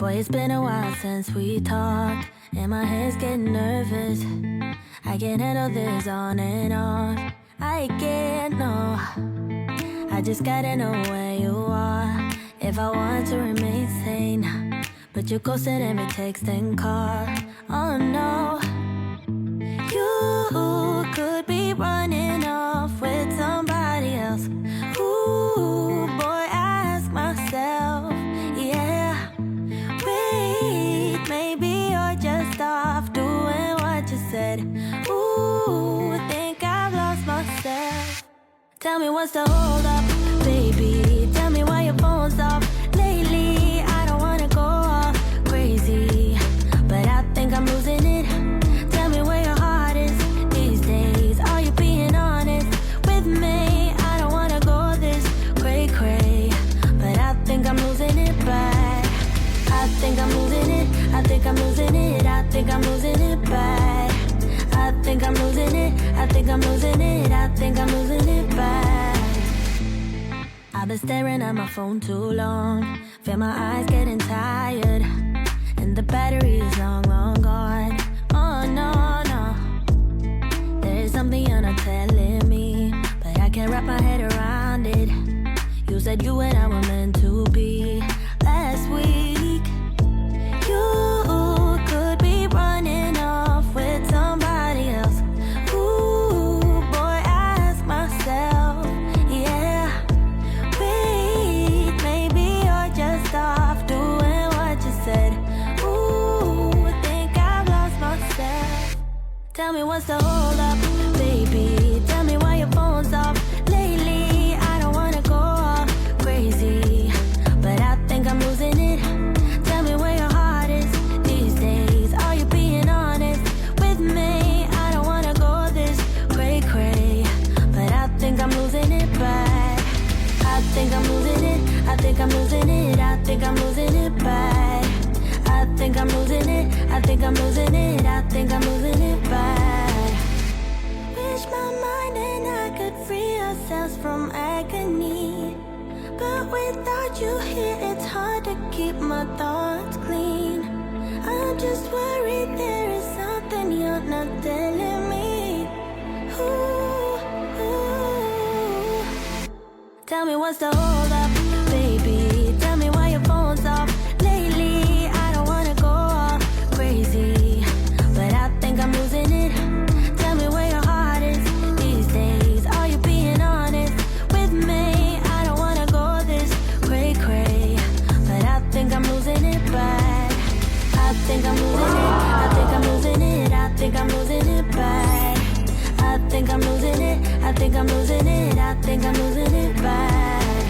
Boy, it's been a while since we talked, and my head's getting nervous. I can't handle this on and off. I can't, no. I just gotta know where you are if I want to remain sane. But you ghosted every text and call. Oh no. You could be running off with somebody else. Ooh, boy, I ask myself, yeah. Wait, maybe you're just off doing what you said. Ooh, think I've lost myself. Tell me what's the hold up, baby. Tell me why your phone's off lately. I don't wanna go off crazy, but I think I'm losing it. Tell me where your heart is these days. Are you being honest with me? I don't wanna go this cray-cray, but I think I'm losing it bad. I think I'm losing it. I think I'm losing it. I think I'm losing it bad. I think I'm losing it. I think I'm losing it. I think I'm losing it bad. I've been staring at my phone too long. Feel my eyes getting tired, and the battery is long, long gone. Oh no, no. There is something you're not telling me, but I can't wrap my head around it. You said you and I were meant to be last week. You could be running off with somebody else. Ooh, boy, I ask myself, yeah. Wait, maybe you're just off doing what you said. Ooh, think I've lost myself. Tell me what's the hold up, baby. Tell me why your phone's off lately. I don't wanna go off crazy, but I think I'm losing it. Tell me where your heart is these days. Are you being honest with me? I don't wanna go this cray-cray, but I think I'm losing it bad. I think I'm losing it. I think I'm losing it. I think I'm losing it bad. I think I'm losing it. I think I'm losing it. I think I'm losing it bad. Wish my mind and I could free ourselves from agony, but without you here it's hard to keep my thoughts clean. I'm just worried there is something you're not telling me. Ooh, ooh. Tell me what's the hold up, baby. Tell me why your phone's off lately. I don't wanna go off crazy, but I think I'm losing it. Tell me where your heart is these days. Are you being honest with me? I don't wanna go this cray-cray, but I think I'm losing it bad. I think I'm losing it. I think I'm losing it. I think I'm losing it bad. I think I'm losing it. I think I'm losing it. I think I'm losing it bad.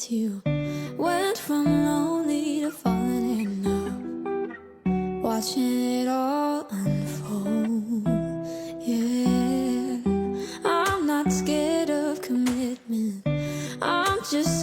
'cause you went from lonely to falling in love, watching it all unfold. Yeah, I'm not scared of commitment, I'm just